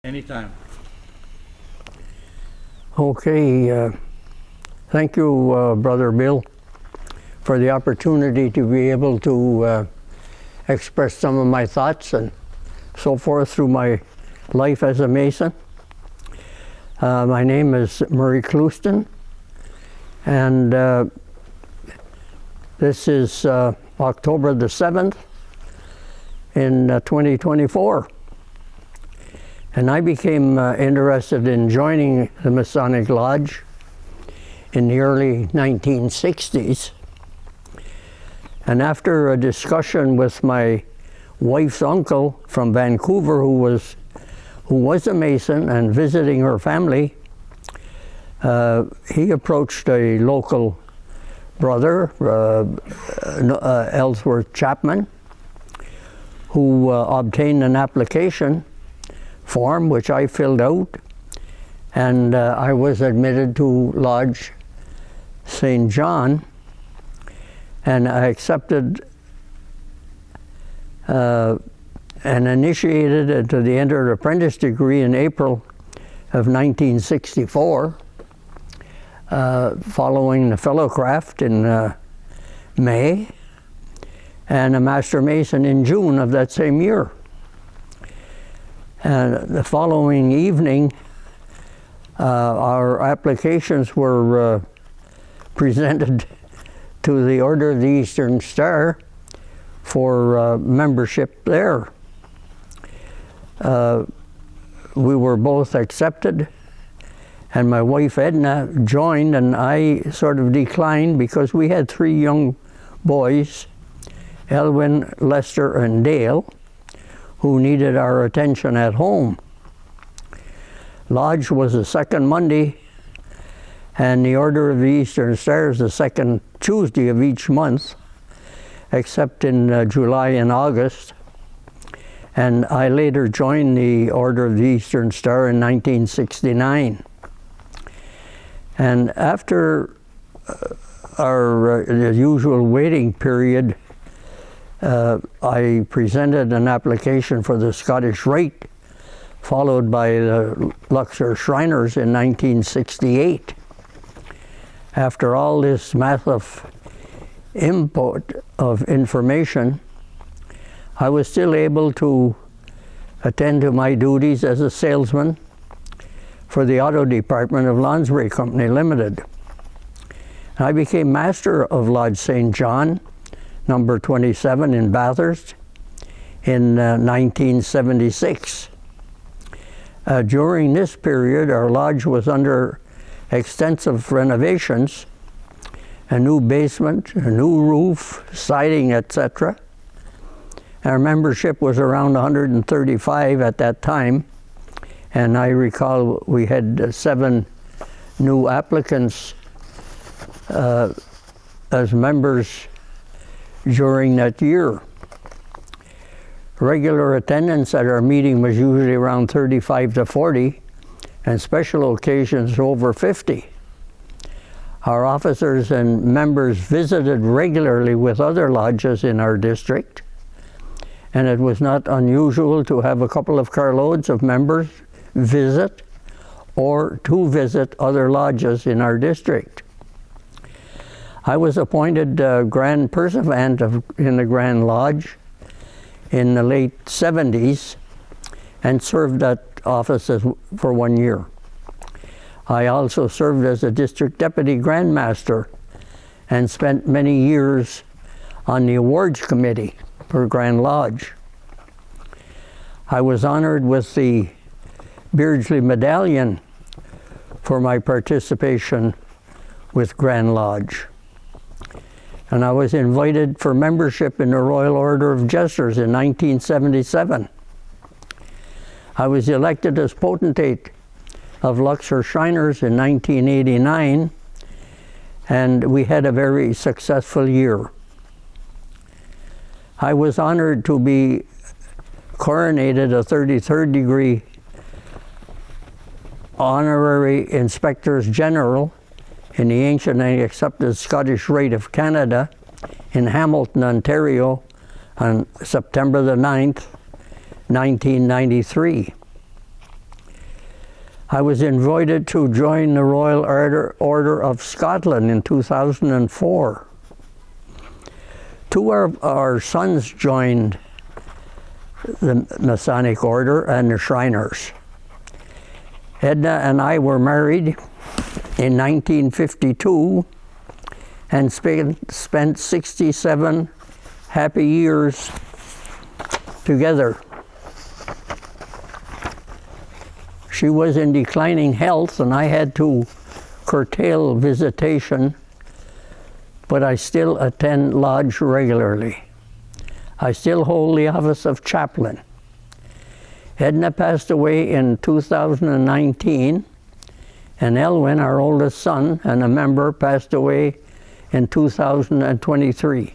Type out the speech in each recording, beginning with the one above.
Anytime. Okay, thank you, Brother Bill, for the opportunity to be able to express some of my thoughts and so forth through my life as a Mason. My name is Murray Clouston, and this is October the 7th in 2024. And I became interested in joining the Masonic Lodge in the early 1960s. And after a discussion with my wife's uncle from Vancouver, who was a Mason, and visiting her family, he approached a local brother, Ellsworth Chapman, who obtained an application form which I filled out, and I was admitted to Lodge St. John, and I accepted and initiated into the entered apprentice degree in April of 1964, following the fellowcraft in May, and a Master Mason in June of that same year. And the following evening, our applications were presented to the Order of the Eastern Star for membership there. We were both accepted, and my wife Edna joined, and I sort of declined because we had 3 young boys, Elwin, Lester, and Dale, who needed our attention at home. Lodge was the second Monday, and the Order of the Eastern Star is the second Tuesday of each month, except in July and August. And I later joined the Order of the Eastern Star in 1969. And after the usual waiting period, I presented an application for the Scottish Rite, followed by the Luxor Shriners in 1968. After all this massive input of information, I was still able to attend to my duties as a salesman for the auto department of Lounsbury Company Limited. I became Master of Lodge St. John, number 27 in Bathurst, in 1976. During this period, our lodge was under extensive renovations, a new basement, a new roof, siding, etc. Our membership was around 135 at that time, and I recall we had 7 new applicants as members during that year. Regular attendance at our meeting was usually around 35 to 40, and special occasions over 50. Our officers and members visited regularly with other lodges in our district, and it was not unusual to have a couple of carloads of members visit or to visit other lodges in our district. I was appointed Grand Pursuivant in the Grand Lodge in the late 70s and served that office for 1 year. I also served as a District Deputy Grand Master and spent many years on the Awards Committee for Grand Lodge. I was honored with the Beardsley Medallion for my participation with Grand Lodge. And I was invited for membership in the Royal Order of Jesters in 1977. I was elected as potentate of Luxor Shriners in 1989, and we had a very successful year. I was honored to be coronated a 33rd degree honorary Inspectors General in the ancient and accepted Scottish Rite of Canada in Hamilton, Ontario on September the 9th, 1993. I was invited to join the Royal Order of Scotland in 2004. Two of our sons joined the Masonic Order and the Shriners. Edna and I were married in 1952 and spent 67 happy years together. She was in declining health and I had to curtail visitation, but I still attend lodge regularly. I still hold the office of chaplain. Edna passed away in 2019, and Elwin, our oldest son and a member, passed away in 2023.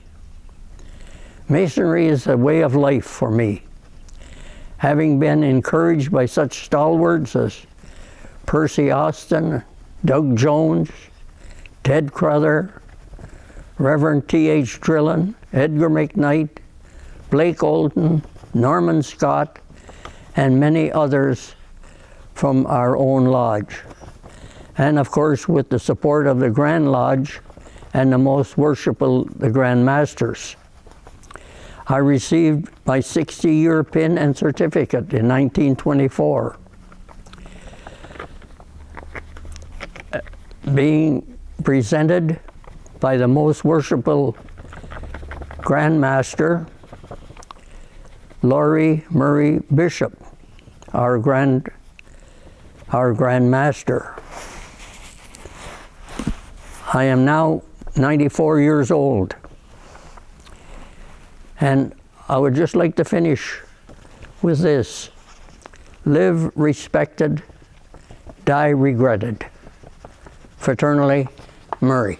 Masonry is a way of life for me. Having been encouraged by such stalwarts as Percy Austin, Doug Jones, Ted Crother, Reverend T.H. Drillin, Edgar McKnight, Blake Olden, Norman Scott, and many others from our own lodge. And of course with the support of the Grand Lodge and the most worshipful, the Grand Masters. I received my 60-year pin and certificate in 1924. Being presented by the most worshipful Grand Master, RWB Murray Bishop, our Grand Master. I am now 94 years old. And I would just like to finish with this. Live respected, die regretted. Fraternally, Murray.